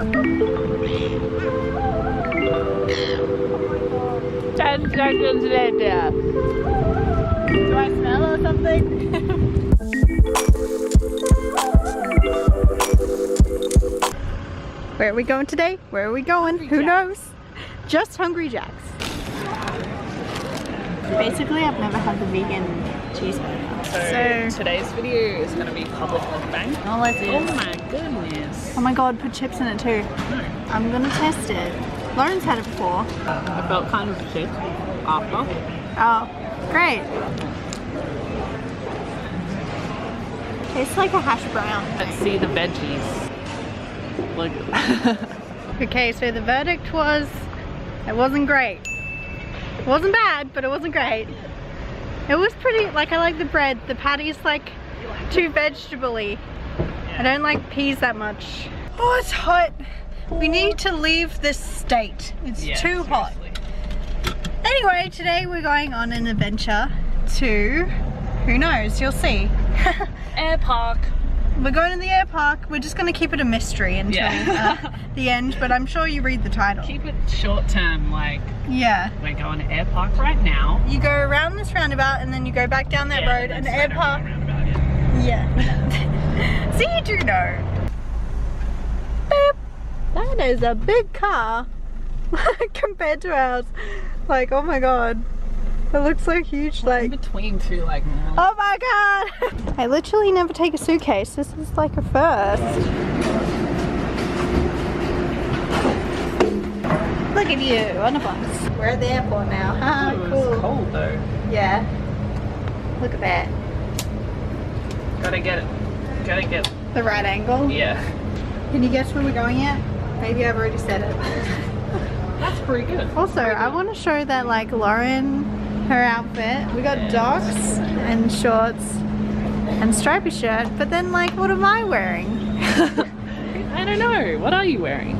10 seconds later. Do I smell or something? Where are we going today? Where are we going? Who knows? Just Hungry Jack's. Basically, I've never had the vegan cheeseburger. So today's video is going to be public mukbang. Oh, it is. Oh my goodness. Oh my god, put chips in it too. No. I'm gonna test it. Lauren's had it before. I felt kind of sick after. Oh, great. Tastes like a hash brown. Let's see the veggies. Look. Okay, so the verdict was, it wasn't great. It wasn't bad, but it wasn't great. It was pretty, like, I like the bread. The patty's like too vegetable-y. I don't like peas that much. Oh, it's hot. We need to leave this state. It's too hot. Anyway, today we're going on an adventure to, who knows, you'll see. Air park. We're going to the air park. We're just going to keep it a mystery until the end, but I'm sure you read the title. Keep it short term, like, yeah. We're going to air park right now. You go around this roundabout and then you go back down that road and the air park. Yeah. See, you do know. Beep. That is a big car compared to ours. Like, oh my god. It looks so huge, like. In between two, like. Oh my god! I literally never take a suitcase. This is like a first. Look at you on a bus. We're at the airport now. Ah, cool. It's cold though. Yeah. Look at that. Gotta get it. Gotta get the right angle. Yeah. Can you guess where we're going yet? Maybe I've already said it. That's pretty good. Also, I want to show that, like, Lauren, her outfit. We got docks and shorts and stripy shirt, but then, like, what am I wearing? I don't know. What are you wearing?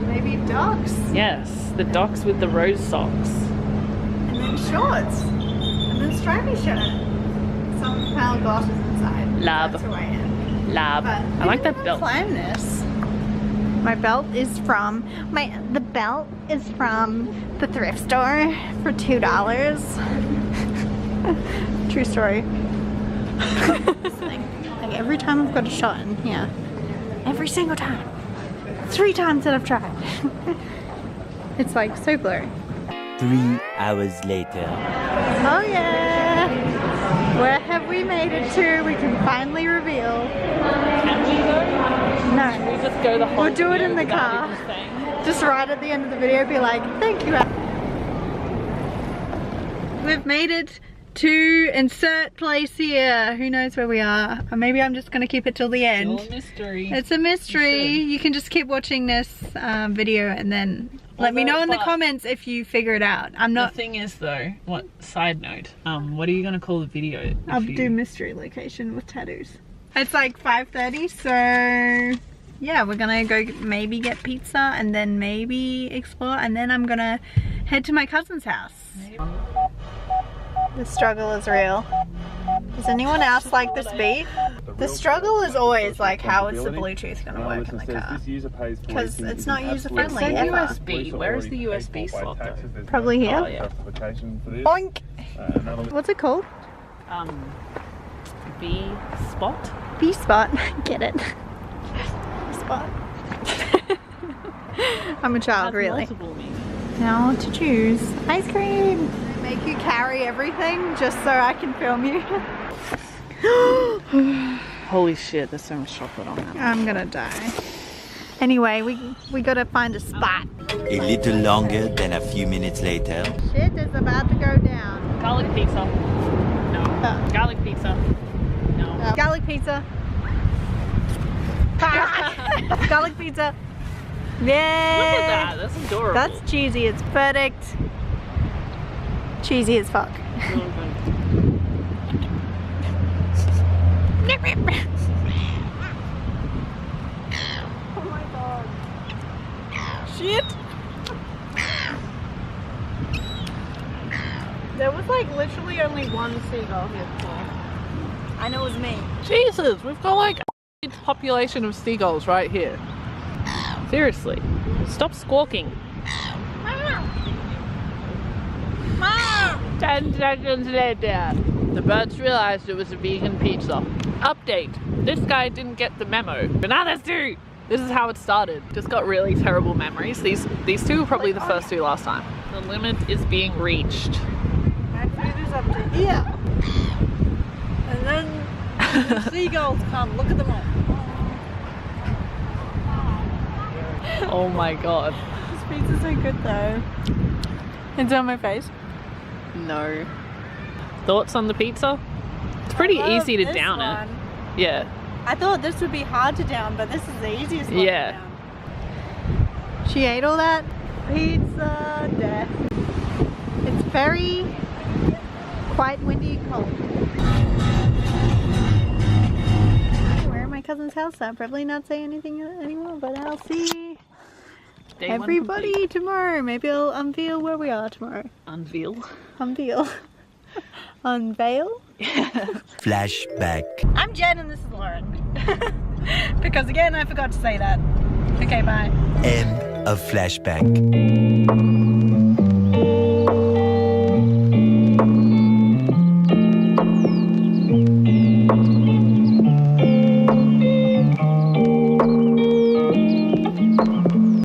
Maybe docks. Yes, the docks with the rose socks. And then shorts. And then stripy shirt. Some pale glasses inside. Lab. That's who I am. Lab. I like that belt. Climb this. My belt is from the belt is from the thrift store for $2. True story. Like every time I've got a shot in here, every single time, 3 times that I've tried, it's like so blurry. 3 hours later. Oh yeah! Where have we made it to? We can finally reveal. Can we though? No. Should we just go the whole We'll do it in the video car. without even saying? Just right at the end of the video, be like, thank you. We've made it to insert place here. Who knows where we are? Or maybe I'm just gonna keep it till the end. Still a mystery. It's a mystery. You can just keep watching this video and then let me know in the comments if you figure it out. I'm not. The thing is though, what side note? What are you gonna call the video? I'll do mystery location with tattoos. It's like 5:30, so yeah, we're gonna go maybe get pizza and then maybe explore, and then I'm gonna head to my cousin's house. The struggle is reil. Does anyone else like this beat? The struggle is always like, how is the Bluetooth gonna work in the car? Because it's not user friendly. It's a USB. Where is the USB slot though? Probably here. Oh, yeah. Boink! What's it called? B-spot? B-spot. Get it? B-spot. I'm a child, really. Now to choose. Ice cream! Make you carry everything just so I can film you. Holy shit, there's so much chocolate on that. I'm gonna die. Anyway, we gotta find a spot. A little longer than a few minutes later. Shit is about to go down. Garlic pizza. No. Garlic pizza. No. Garlic pizza. Garlic pizza. Yeah. Look at that. That's adorable. That's cheesy. It's perfect. Cheesy as fuck. Oh my god. Shit. There was like literally only one seagull here before. And it was me. Jesus, we've got like a population of seagulls right here. Seriously. Stop squawking. 10 seconds later, the birds realized it was a vegan pizza. Update. This guy didn't get the memo. Bananas do! This is how it started. Just got really terrible memories. These two were probably the first two last time. The limit is being reached. Actually, this up to here. And then the seagulls come. Look at them all. Oh my god. This pizza's so good though. It's on my face. No. Thoughts on the pizza? It's pretty easy to down it. Yeah. I thought this would be hard to down, but this is the easiest one Yeah. to down. She ate all that pizza. Death. It's very quite windy and cold. We're at my cousin's house. I'll probably not say anything anymore, but I'll see everybody tomorrow. Maybe I'll unveil where we are tomorrow. Unveil? Unveil. Unveil? Flashback. I'm Jen and this is Lauren. Because again, I forgot to say that. Okay, bye. End of flashback.